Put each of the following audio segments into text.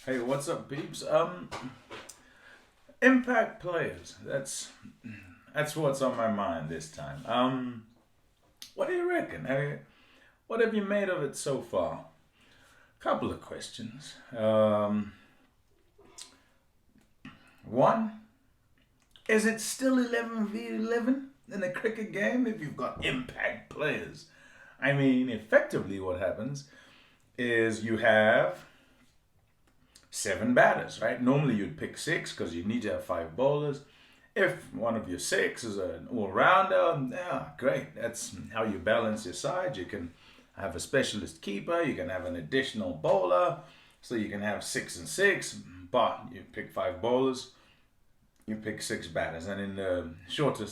Hey, what's up, peeps? Impact players. That's what's on my mind this time. What do you reckon? What have you made of it so far? Couple of questions. One, is it still 11v11 in a cricket game if you've got impact players? I mean, effectively, what happens is you have seven batters, right? Normally you'd pick six because you need to have five bowlers. If one of your six is an all-rounder, yeah, great. That's how you balance your side. You can have a specialist keeper. You can have an additional bowler. So you can have 6 and 6, but you pick five bowlers. You pick six batters. And in the shorter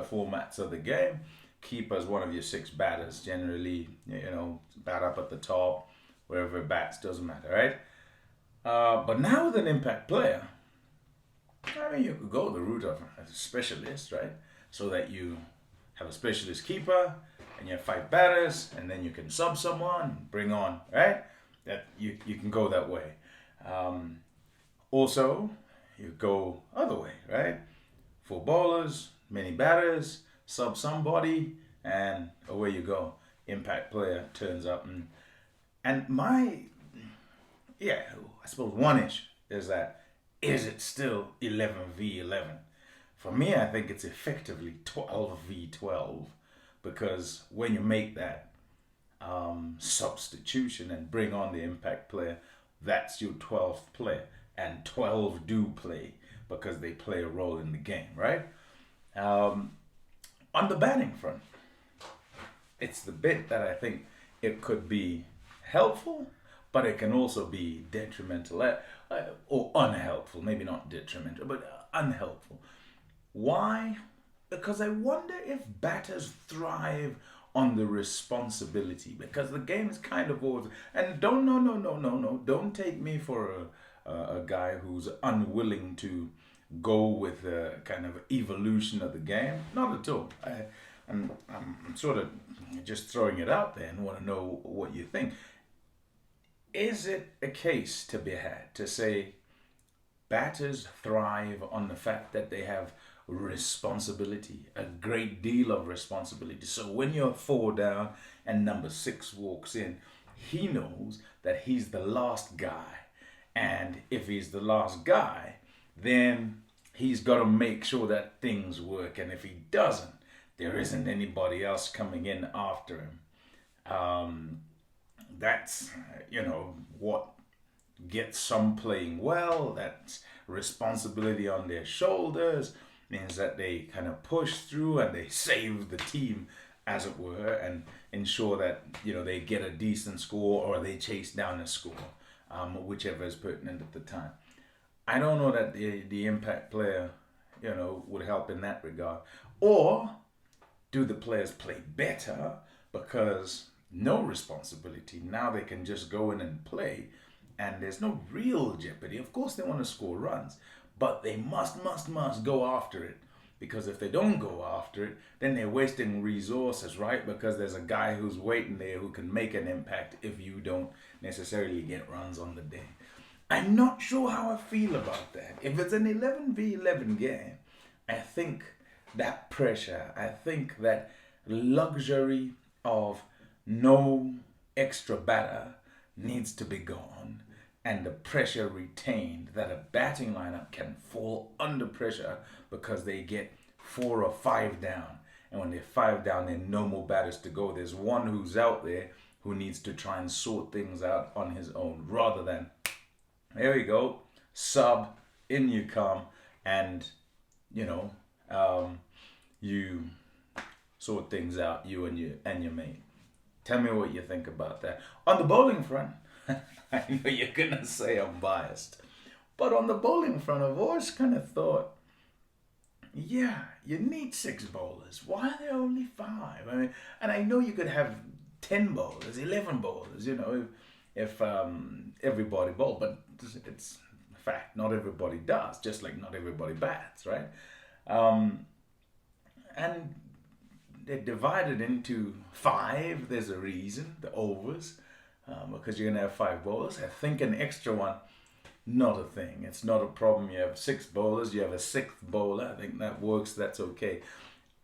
formats of the game, keeper is one of your six batters. Generally, bat up at the top, wherever it bats, doesn't matter, right? But now with an impact player, I mean, you could go the route of a specialist, right? So that you have a specialist keeper and you have five batters, and then you can sub someone, bring on, right? That you can go that way. Also, you go other way, right? Four bowlers, many batters, sub somebody, and away you go. Impact player turns up, and I suppose one issue is that is it still 11v11? For me, I think it's effectively 12v12 because when you make that substitution and bring on the impact player, that's your 12th player, and 12 do play because they play a role in the game, right? On the batting front, it's the bit that I think it could be helpful, but it can also be detrimental or unhelpful. Maybe not detrimental, but unhelpful. Why? Because I wonder if batters thrive on the responsibility because the game is kind of always, and don't no, don't take me for a guy who's unwilling to go with the kind of evolution of the game. Not at all. I'm sort of just throwing it out there and want to know what you think. Is it a case to be had to say batters thrive on the fact that they have responsibility, a great deal of responsibility? So when you're four down and number six walks in, he knows that he's the last guy. And if he's the last guy, then he's got to make sure that things work. And if he doesn't, there isn't anybody else coming in after him. That's what gets some playing well. That's responsibility on their shoulders, means that they kind of push through and they save the team, as it were, and ensure that they get a decent score or they chase down a score, whichever is pertinent at the time. I don't know that the impact player would help in that regard. Or do the players play better because no responsibility? Now they can just go in and play, and there's no real jeopardy. Of course, they want to score runs, but they must go after it, because if they don't go after it, then they're wasting resources, right? Because there's a guy who's waiting there who can make an impact if you don't necessarily get runs on the day. I'm not sure how I feel about that. If it's an 11v11 game, I think that pressure, I think that luxury of no extra batter needs to be gone, and the pressure retained that a batting lineup can fall under pressure because they get four or five down. And when they're five down, there are no more batters to go. There's one who's out there who needs to try and sort things out on his own, rather than, there we go, sub, in you come, and you sort things out, you and your mate. Tell me what you think about that. On the bowling front, I know you're going to say I'm biased, but on the bowling front, I've always kind of thought, yeah, you need six bowlers. Why are there only five? I mean, and I know you could have 10 bowlers, 11 bowlers, if everybody bowled, but it's a fact, not everybody does, just like not everybody bats, right? And they're divided into five. There's a reason, the overs, because you're going to have five bowlers. I think an extra one not a thing. It's not a problem. You have six bowlers, you have a sixth bowler. I think that works. That's okay.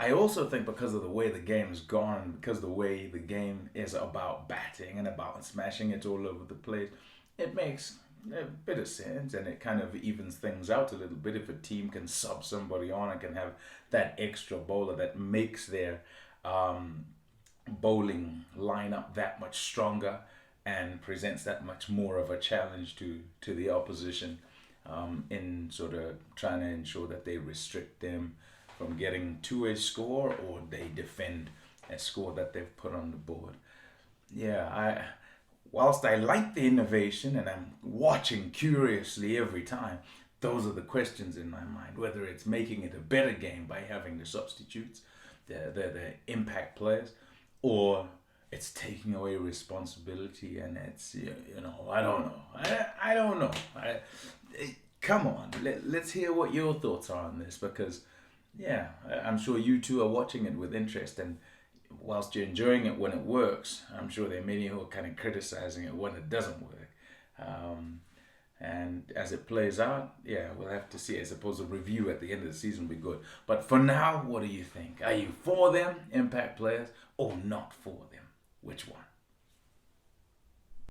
I also think because of the way the game's gone, because the way the game is about batting and about smashing it all over the place, it makes a bit of sense, and it kind of evens things out a little bit if a team can sub somebody on and can have that extra bowler that makes their bowling lineup that much stronger and presents that much more of a challenge to the opposition, in sort of trying to ensure that they restrict them from getting to a score, or they defend a score that they've put on the board. Yeah, whilst I like the innovation and I'm watching curiously every time, those are the questions in my mind. Whether it's making it a better game by having the substitutes, the impact players, or it's taking away responsibility, and it's, I don't know. I don't know. Come on, let's hear what your thoughts are on this, because yeah, I'm sure you two are watching it with interest, and whilst you're enjoying it when it works, I'm sure there are many who are kind of criticizing it when it doesn't work. And as it plays out, yeah, we'll have to see. I suppose a review at the end of the season will be good. But for now, what do you think? Are you for them, impact players, or not for them? Which one?